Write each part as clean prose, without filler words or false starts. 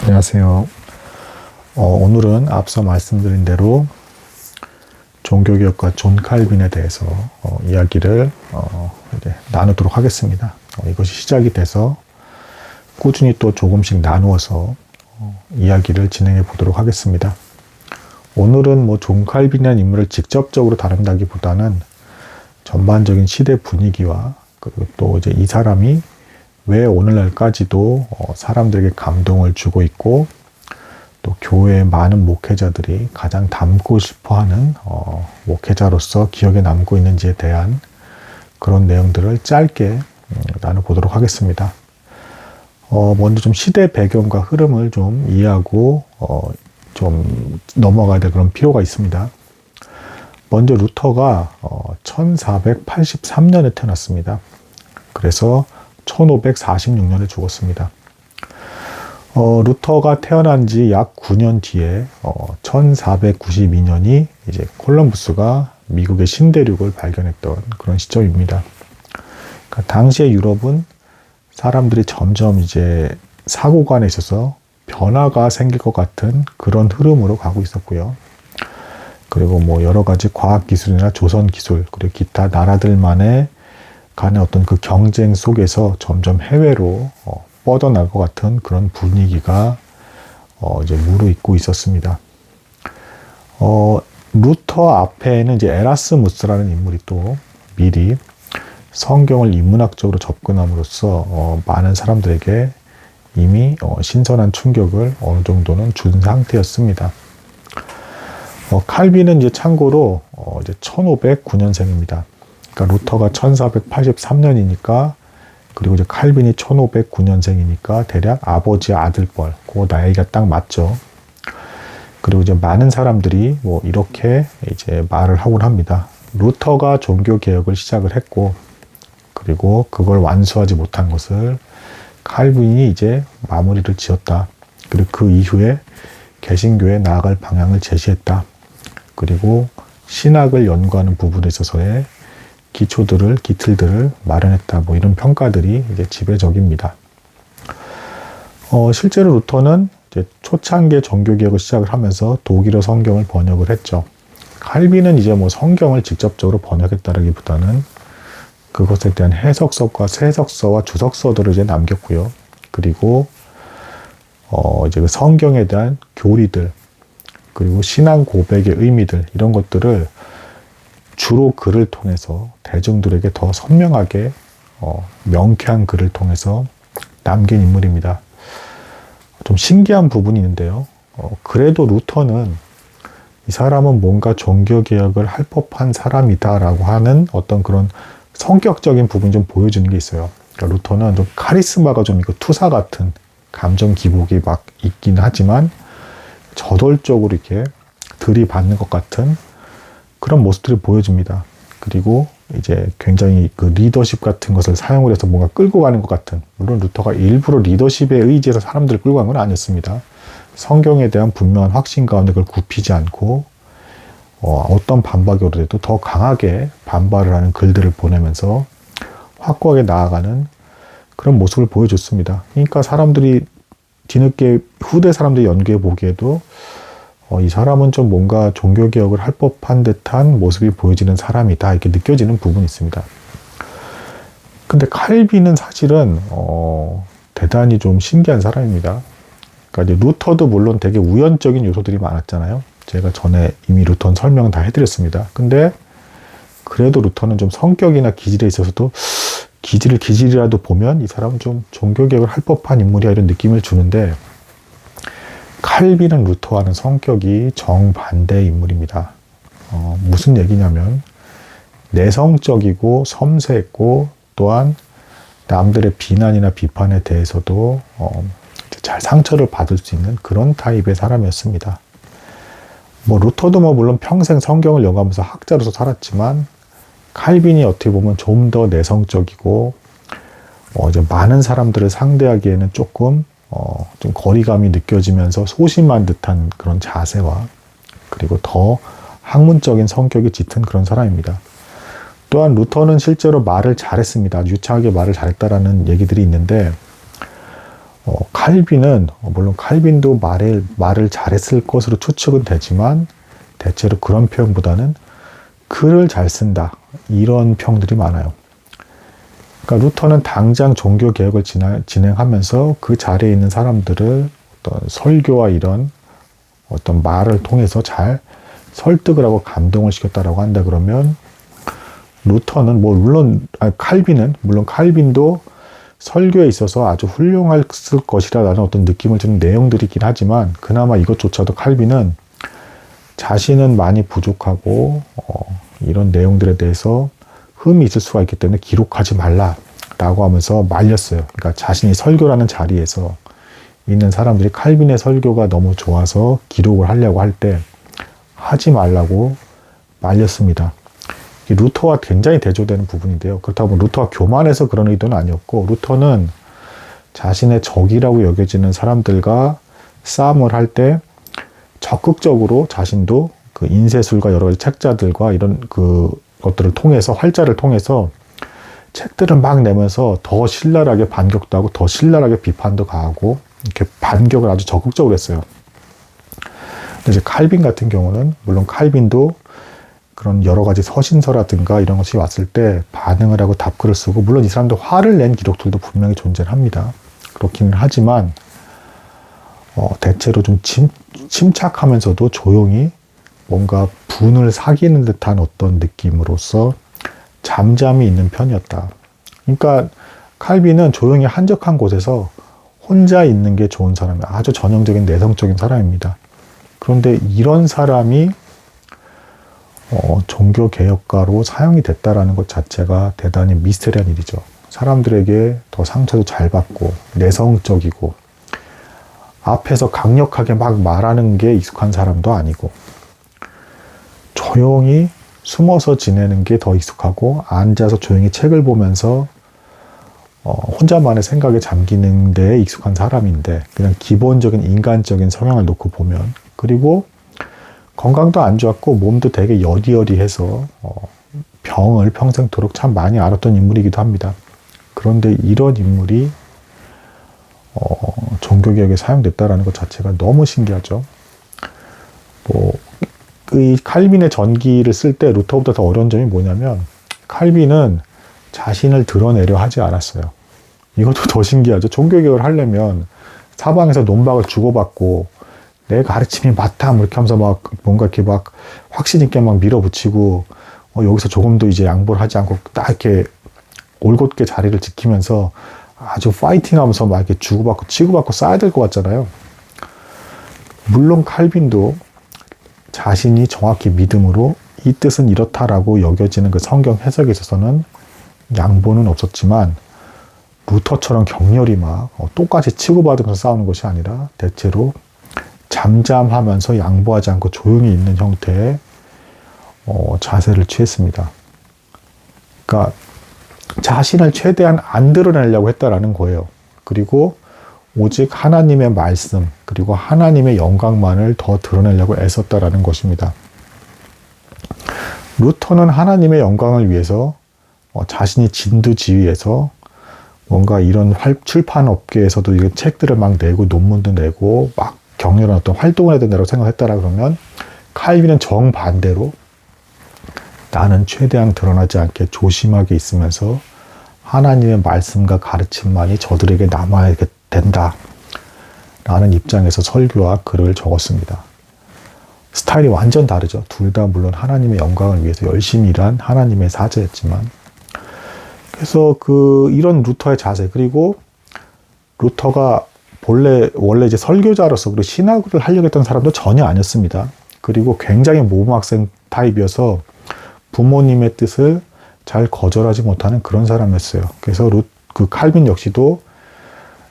안녕하세요. 오늘은 앞서 말씀드린 대로 종교개혁가 존 칼빈에 대해서 이야기를 이제 나누도록 하겠습니다. 이것이 시작이 돼서 꾸준히 또 조금씩 나누어서 이야기를 진행해 보도록 하겠습니다. 오늘은 존 칼빈이라는 인물을 직접적으로 다룬다기보다는 전반적인 시대 분위기와 그리고 또 이제 이 사람이 왜 오늘날까지도 사람들에게 감동을 주고 있고 또 교회의 많은 목회자들이 가장 닮고 싶어하는 목회자로서 기억에 남고 있는지에 대한 그런 내용들을 짧게 나눠보도록 하겠습니다. 먼저 좀 시대 배경과 흐름을 좀 이해하고 좀 넘어가야 될 그런 필요가 있습니다. 먼저 루터가 1483년에 태어났습니다. 그래서 1546년에 죽었습니다. 루터가 태어난 지 약 9년 뒤에 1492년이 이제 콜럼부스가 미국의 신대륙을 발견했던 그런 시점입니다. 그러니까 당시의 유럽은 사람들이 점점 이제 사고관에 있어서 변화가 생길 것 같은 그런 흐름으로 가고 있었고요. 그리고 여러 가지 과학기술이나 조선기술, 그리고 기타 나라들만의 간의 어떤 그 경쟁 속에서 점점 해외로 뻗어날 것 같은 그런 분위기가 이제 무르익고 있었습니다. 루터 앞에는 이제 에라스무스라는 인물이 또 미리 성경을 인문학적으로 접근함으로써 많은 사람들에게 이미 신선한 충격을 어느 정도는 준 상태였습니다. 칼빈은 이제 참고로 이제 1509년생입니다. 그러니까 루터가 1483년이니까 그리고 이제 칼빈이 1509년생이니까 대략 아버지 아들뻘 그 나이가 딱 맞죠. 그리고 이제 많은 사람들이 이렇게 이제 말을 하곤 합니다. 루터가 종교 개혁을 시작을 했고 그리고 그걸 완수하지 못한 것을 칼빈이 이제 마무리를 지었다. 그리고 그 이후에 개신교에 나아갈 방향을 제시했다. 그리고 신학을 연구하는 부분에 있어서의 기틀들을 마련했다. 이런 평가들이 이제 지배적입니다. 실제로 루터는 이제 초창기에 종교개혁을 시작을 하면서 독일어 성경을 번역을 했죠. 칼빈은 이제 성경을 직접적으로 번역했다라기보다는 그것에 대한 해석서과 세석서와 주석서들을 이제 남겼고요. 그리고 이제 그 성경에 대한 교리들, 그리고 신앙 고백의 의미들, 이런 것들을 주로 글을 통해서 대중들에게 더 선명하게 명쾌한 글을 통해서 남긴 인물입니다. 좀 신기한 부분이 있는데요. 그래도 루터는 이 사람은 뭔가 종교개혁을 할 법한 사람이다라고 하는 어떤 그런 성격적인 부분이 좀 보여주는 게 있어요. 그러니까 루터는 좀 카리스마가 좀 있고 투사 같은 감정 기복이 막 있긴 하지만 저돌적으로 이렇게 들이받는 것 같은 그런 모습들을 보여줍니다. 그리고 이제 굉장히 그 리더십 같은 것을 사용을 해서 뭔가 끌고 가는 것 같은, 물론 루터가 일부러 리더십에 의지해서 사람들을 끌고 간 건 아니었습니다. 성경에 대한 분명한 확신 가운데 그걸 굽히지 않고 어떤 반박이 오더라도 더 강하게 반발을 하는 글들을 보내면서 확고하게 나아가는 그런 모습을 보여줬습니다. 그러니까 사람들이 뒤늦게 후대 사람들이 연구해 보기에도 이 사람은 좀 뭔가 종교개혁을 할 법한 듯한 모습이 보여지는 사람이다, 이렇게 느껴지는 부분이 있습니다. 근데 칼빈은 사실은 대단히 좀 신기한 사람입니다. 그러니까 이제 루터도 물론 되게 우연적인 요소들이 많았잖아요. 제가 전에 이미 루터는 설명 다 해드렸습니다. 근데 그래도 루터는 좀 성격이나 기질에 있어서도 기질이라도 보면 이 사람은 좀 종교개혁을 할 법한 인물이야, 이런 느낌을 주는데, 칼빈은 루터와는 성격이 정반대의 인물입니다. 무슨 얘기냐면 내성적이고 섬세했고 또한 남들의 비난이나 비판에 대해서도 잘 상처를 받을 수 있는 그런 타입의 사람이었습니다. 루터도 물론 평생 성경을 연구하면서 학자로서 살았지만 칼빈이 어떻게 보면 좀 더 내성적이고 이제 많은 사람들을 상대하기에는 조금 좀 거리감이 느껴지면서 소심한 듯한 그런 자세와 그리고 더 학문적인 성격이 짙은 그런 사람입니다. 또한 루터는 실제로 말을 잘했습니다. 유창하게 말을 잘했다라는 얘기들이 있는데 칼빈은 물론 칼빈도 말을 잘했을 것으로 추측은 되지만 대체로 그런 표현보다는 글을 잘 쓴다 이런 평들이 많아요. 그러니까 루터는 당장 종교 개혁을 진행하면서 그 자리에 있는 사람들을 어떤 설교와 이런 어떤 말을 통해서 잘 설득을 하고 감동을 시켰다라고 한다 그러면 루터는 물론 칼빈도 설교에 있어서 아주 훌륭했을 것이라는 어떤 느낌을 주는 내용들이긴 하지만 그나마 이것조차도 칼빈은 자신은 많이 부족하고 이런 내용들에 대해서 흠이 있을 수가 있기 때문에 기록하지 말라라고 하면서 말렸어요. 그러니까 자신이 설교라는 자리에서 있는 사람들이 칼빈의 설교가 너무 좋아서 기록을 하려고 할 때 하지 말라고 말렸습니다. 루터와 굉장히 대조되는 부분인데요. 그렇다고 루터가 교만해서 그런 의도는 아니었고 루터는 자신의 적이라고 여겨지는 사람들과 싸움을 할 때 적극적으로 자신도 그 인쇄술과 여러 가지 책자들과 이런 그 것들을 통해서 활자를 통해서 책들을 막 내면서 더 신랄하게 반격도 하고 더 신랄하게 비판도 가하고 이렇게 반격을 아주 적극적으로 했어요. 근데 이제 칼빈 같은 경우는 물론 칼빈도 그런 여러 가지 서신서라든가 이런 것이 왔을 때 반응을 하고 답글을 쓰고 물론 이 사람도 화를 낸 기록들도 분명히 존재합니다. 그렇기는 하지만 대체로 좀 침착하면서도 조용히 뭔가 분을 사귀는 듯한 어떤 느낌으로서 잠잠히 있는 편이었다. 그러니까 칼빈은 조용히 한적한 곳에서 혼자 있는 게 좋은 사람이에요. 아주 전형적인 내성적인 사람입니다. 그런데 이런 사람이 종교개혁가로 사용이 됐다라는 것 자체가 대단히 미스테리한 일이죠. 사람들에게 더 상처도 잘 받고 내성적이고 앞에서 강력하게 막 말하는 게 익숙한 사람도 아니고 조용히 숨어서 지내는 게 더 익숙하고 앉아서 조용히 책을 보면서 혼자만의 생각에 잠기는 데 익숙한 사람인데 그냥 기본적인 인간적인 성향을 놓고 보면 그리고 건강도 안 좋았고 몸도 되게 여리여리해서 병을 평생토록 참 많이 앓았던 인물이기도 합니다. 그런데 이런 인물이 종교개혁에 사용됐다는 것 자체가 너무 신기하죠. 이 칼빈의 전기를 쓸 때 루터보다 더 어려운 점이 뭐냐면 칼빈은 자신을 드러내려 하지 않았어요. 이것도 더 신기하죠. 종교개혁을 하려면 사방에서 논박을 주고받고 내 가르침이 맞다 이렇게 하면서 막 뭔가 이렇게 막 확신 있게 막 밀어붙이고 여기서 조금 더 이제 양보를 하지 않고 딱 이렇게 올곧게 자리를 지키면서 아주 파이팅하면서 막 이렇게 주고받고 치고받고 싸야 될 것 같잖아요. 물론 칼빈도 자신이 정확히 믿음으로 이 뜻은 이렇다라고 여겨지는 그 성경 해석에 있어서는 양보는 없었지만 루터처럼 격렬히 막 똑같이 치고받으면서 싸우는 것이 아니라 대체로 잠잠하면서 양보하지 않고 조용히 있는 형태의 자세를 취했습니다. 그러니까 자신을 최대한 안 드러내려고 했다라는 거예요. 그리고 오직 하나님의 말씀 그리고 하나님의 영광만을 더 드러내려고 애썼다라는 것입니다. 루터는 하나님의 영광을 위해서 자신이 진두지휘해서 뭔가 이런 출판 업계에서도 이런 책들을 막 내고 논문도 내고 막 격렬한 어떤 활동을 해야 된다고 생각했다라 그러면 칼빈은 정반대로 나는 최대한 드러나지 않게 조심하게 있으면서 하나님의 말씀과 가르침만이 저들에게 남아야 된다 라는 입장에서 설교와 글을 적었습니다. 스타일이 완전 다르죠. 둘 다 물론 하나님의 영광을 위해서 열심히 일한 하나님의 사제였지만 그래서 이런 루터의 자세 그리고 루터가 원래 이제 설교자로서 그리고 신학을 하려고 했던 사람도 전혀 아니었습니다. 그리고 굉장히 모범학생 타입이어서 부모님의 뜻을 잘 거절하지 못하는 그런 사람이었어요. 그래서 그 칼빈 역시도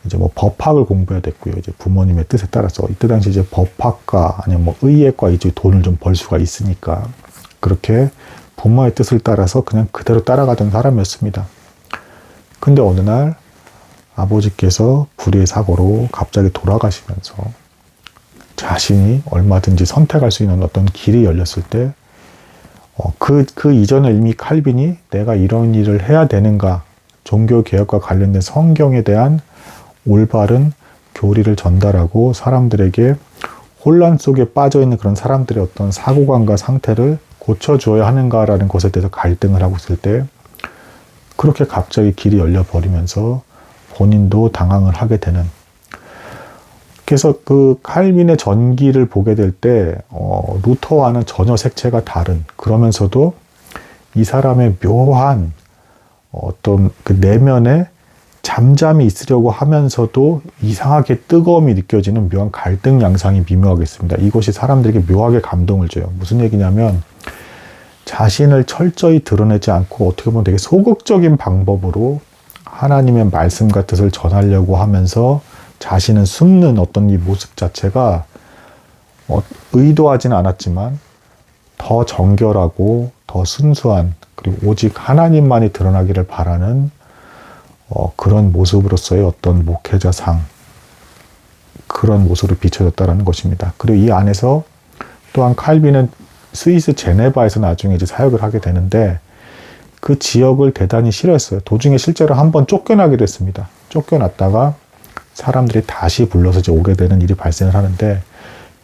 이제 뭐 법학을 공부해야 됐고요. 이제 부모님의 뜻에 따라서 이때 당시 이제 법학과 아니면 뭐 의예과 이제 돈을 좀 벌 수가 있으니까 그렇게 부모의 뜻을 따라서 그냥 그대로 따라가던 사람이었습니다. 근데 어느 날 아버지께서 불의의 사고로 갑자기 돌아가시면서 자신이 얼마든지 선택할 수 있는 어떤 길이 열렸을 때 그 이전에 이미 칼빈이 내가 이런 일을 해야 되는가 종교개혁과 관련된 성경에 대한 올바른 교리를 전달하고 사람들에게 혼란 속에 빠져있는 그런 사람들의 어떤 사고관과 상태를 고쳐주어야 하는가라는 것에 대해서 갈등을 하고 있을 때 그렇게 갑자기 길이 열려버리면서 본인도 당황을 하게 되는. 그래서 그 칼빈의 전기를 보게 될 때 루터와는 전혀 색채가 다른, 그러면서도 이 사람의 묘한 어떤 그 내면에 잠잠히 있으려고 하면서도 이상하게 뜨거움이 느껴지는 묘한 갈등 양상이 미묘하게 있습니다. 이것이 사람들에게 묘하게 감동을 줘요. 무슨 얘기냐면 자신을 철저히 드러내지 않고 어떻게 보면 되게 소극적인 방법으로 하나님의 말씀과 뜻을 전하려고 하면서 자신은 숨는 어떤 이 모습 자체가 의도하지는 않았지만 더 정결하고 더 순수한, 그리고 오직 하나님만이 드러나기를 바라는 그런 모습으로서의 어떤 목회자상, 그런 모습으로 비춰졌다는 것입니다. 그리고 이 안에서 또한 칼빈은 스위스 제네바에서 나중에 이제 사역을 하게 되는데 그 지역을 대단히 싫어했어요. 도중에 실제로 한번 쫓겨나기도 했습니다. 쫓겨났다가 사람들이 다시 불러서 이제 오게 되는 일이 발생을 하는데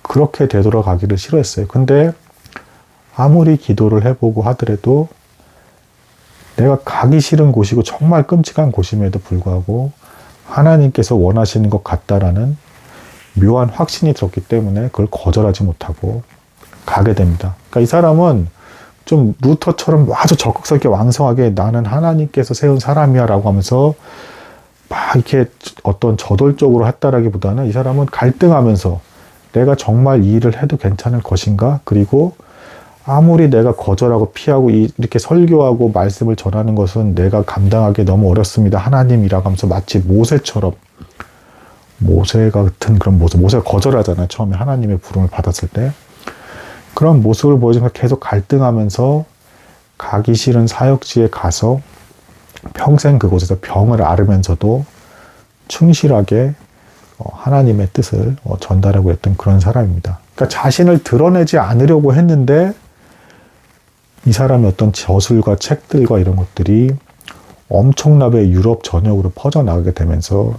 그렇게 되돌아가기를 싫어했어요. 근데 아무리 기도를 해보고 하더라도 내가 가기 싫은 곳이고 정말 끔찍한 곳임에도 불구하고 하나님께서 원하시는 것 같다라는 묘한 확신이 들었기 때문에 그걸 거절하지 못하고 가게 됩니다. 그러니까 이 사람은 좀 루터처럼 아주 적극적이게 왕성하게 나는 하나님께서 세운 사람이야 라고 하면서 막 이렇게 어떤 저돌적으로 했다라기보다는 이 사람은 갈등하면서 내가 정말 이 일을 해도 괜찮을 것인가? 그리고 아무리 내가 거절하고 피하고 이렇게 설교하고 말씀을 전하는 것은 내가 감당하기 너무 어렵습니다. 하나님이라고 하면서 마치 모세처럼, 모세 같은 그런 모습, 모세가 거절하잖아요. 처음에 하나님의 부름을 받았을 때. 그런 모습을 보여주면서 계속 갈등하면서 가기 싫은 사역지에 가서 평생 그곳에서 병을 앓으면서도 충실하게 하나님의 뜻을 전달하고 했던 그런 사람입니다. 그러니까 자신을 드러내지 않으려고 했는데 이 사람의 어떤 저술과 책들과 이런 것들이 엄청나게 유럽 전역으로 퍼져나가게 되면서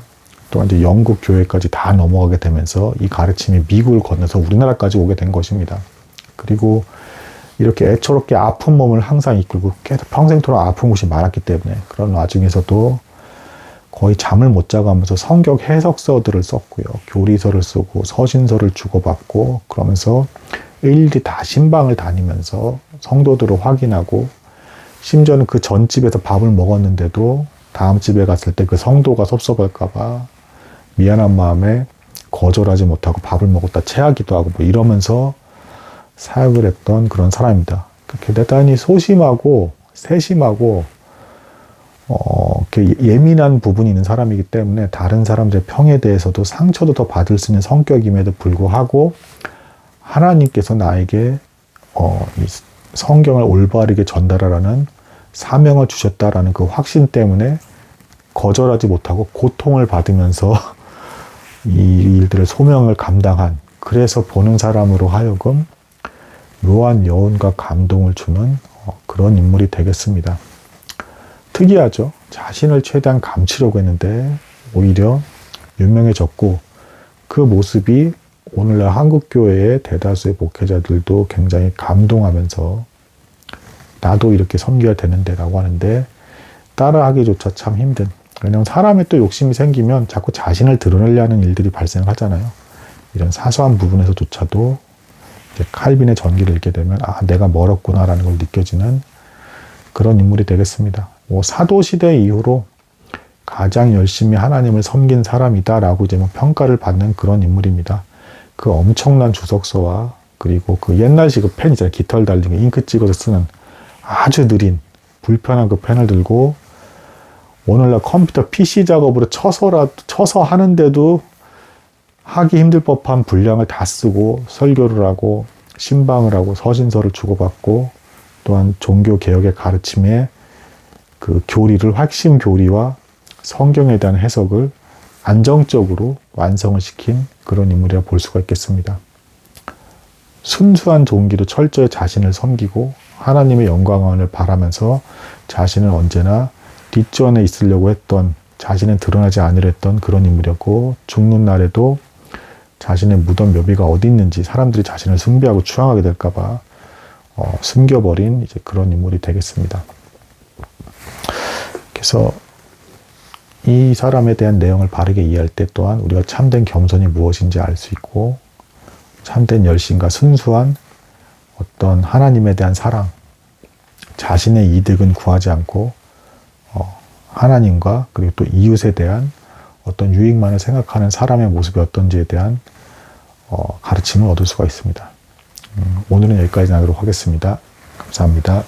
또 이제 영국 교회까지 다 넘어가게 되면서 이 가르침이 미국을 건너서 우리나라까지 오게 된 것입니다. 그리고 이렇게 애처롭게 아픈 몸을 항상 이끌고 계속 평생토록 아픈 곳이 많았기 때문에 그런 와중에서도 거의 잠을 못 자가면서 성경 해석서들을 썼고요. 교리서를 쓰고 서신서를 주고받고 그러면서 일일이 다 신방을 다니면서 성도들을 확인하고 심지어는 그 전 집에서 밥을 먹었는데도 다음 집에 갔을 때 그 성도가 섭섭할까봐 미안한 마음에 거절하지 못하고 밥을 먹었다 체하기도 하고 뭐 이러면서 사역을 했던 그런 사람입니다. 그렇게 대단히 소심하고 세심하고 예민한 부분이 있는 사람이기 때문에 다른 사람들의 평에 대해서도 상처도 더 받을 수 있는 성격임에도 불구하고 하나님께서 나에게 이 성경을 올바르게 전달하라는 사명을 주셨다라는 그 확신 때문에 거절하지 못하고 고통을 받으면서 이 일들의 소명을 감당한, 그래서 보는 사람으로 하여금 묘한 여운과 감동을 주는 그런 인물이 되겠습니다. 특이하죠. 자신을 최대한 감추려고 했는데 오히려 유명해졌고 그 모습이 오늘날 한국교회의 대다수의 목회자들도 굉장히 감동하면서 나도 이렇게 섬겨야 되는데 라고 하는데 따라하기조차 참 힘든, 왜냐하면 사람의 또 욕심이 생기면 자꾸 자신을 드러내려 하는 일들이 발생을 하잖아요. 이런 사소한 부분에서조차도 이제 칼빈의 전기를 읽게 되면 내가 멀었구나라는 걸 느껴지는 그런 인물이 되겠습니다. 사도시대 이후로 가장 열심히 하나님을 섬긴 사람이다라고 이제 평가를 받는 그런 인물입니다. 그 엄청난 주석서와 그리고 그 옛날식 그 펜 있잖아요. 깃털 달린 잉크 찍어서 쓰는 아주 느린 불편한 그 펜을 들고 오늘날 컴퓨터 PC 작업으로 쳐서 하는데도 하기 힘들 법한 분량을 다 쓰고 설교를 하고 신방을 하고 서신서를 주고받고 또한 종교개혁의 가르침에 그 교리를, 핵심 교리와 성경에 대한 해석을 안정적으로 완성을 시킨 그런 인물이라 볼 수가 있겠습니다. 순수한 동기로 철저히 자신을 섬기고 하나님의 영광을 바라면서 자신은 언제나 뒷전에 있으려고 했던 자신은 드러나지 않으려 했던 그런 인물이었고, 죽는 날에도 자신의 무덤 묘비가 어디 있는지 사람들이 자신을 숭배하고 추앙하게 될까봐 숨겨버린 이제 그런 인물이 되겠습니다. 그래서 이 사람에 대한 내용을 바르게 이해할 때 또한 우리가 참된 겸손이 무엇인지 알 수 있고, 참된 열심과 순수한 어떤 하나님에 대한 사랑, 자신의 이득은 구하지 않고 하나님과 그리고 또 이웃에 대한 어떤 유익만을 생각하는 사람의 모습이 어떤지에 대한 가르침을 얻을 수가 있습니다. 오늘은 여기까지 나누도록 하겠습니다. 감사합니다.